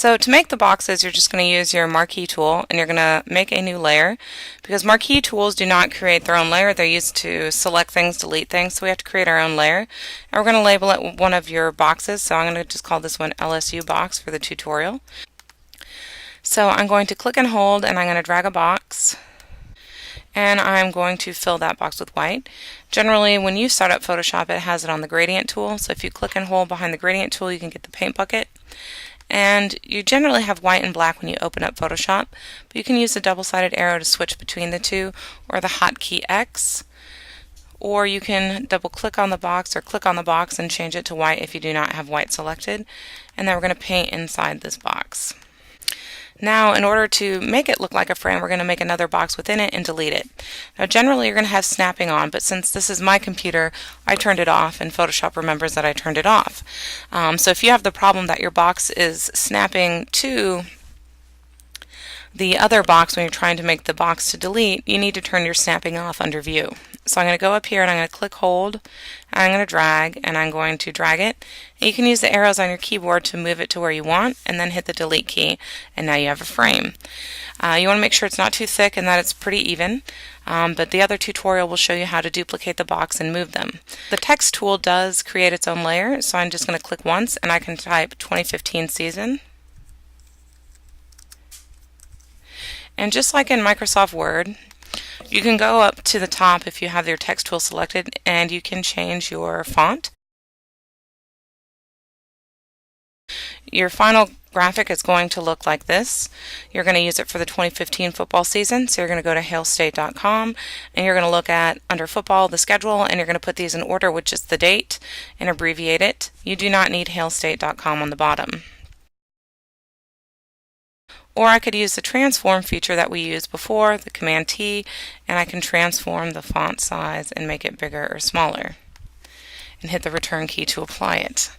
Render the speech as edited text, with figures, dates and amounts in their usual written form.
So to make the boxes, you're just going to use your marquee tool and you're going to make a new layer, because marquee tools do not create their own layer. They're used to select things, delete things, so we have to create our own layer. And we're going to label it one of your boxes, so I'm going to just call this one LSU box for the tutorial. So I'm going to click and hold and I'm going to drag a box. And I'm going to fill that box with white. Generally, when you start up Photoshop, it has it on the gradient tool. So if you click and hold behind the gradient tool, you can get the paint bucket. And you generally have white and black when you open up Photoshop, but you can use the double-sided arrow to switch between the two, or the hotkey X. Or you can double click on the box or click on the box and change it to white if you do not have white selected. And then we're going to paint inside this box. Now, in order to make it look like a frame, we're going to make another box within it and delete it. Now, generally you're going to have snapping on, but since this is my computer, I turned it off, and Photoshop remembers that I turned it off. So if you have the problem that your box is snapping to the other box when you're trying to make the box to delete, you need to turn your snapping off under View. So I'm going to go up here and I'm going to click hold, and I'm going to drag, and I'm going to drag it. And you can use the arrows on your keyboard to move it to where you want, and then hit the delete key, and now you have a frame. You want to make sure it's not too thick and that it's pretty even, but the other tutorial will show you how to duplicate the box and move them. The text tool does create its own layer, so I'm just going to click once and I can type 2015 season. And just like in Microsoft Word, you can go up to the top if you have your text tool selected and you can change your font. Your final graphic is going to look like this. You're going to use it for the 2015 football season, so you're going to go to hailstate.com and you're going to look at under football the schedule, and you're going to put these in order with just the date and abbreviate it. You do not need hailstate.com on the bottom. Or I could use the transform feature that we used before, the Command T, and I can transform the font size and make it bigger or smaller, and hit the return key to apply it.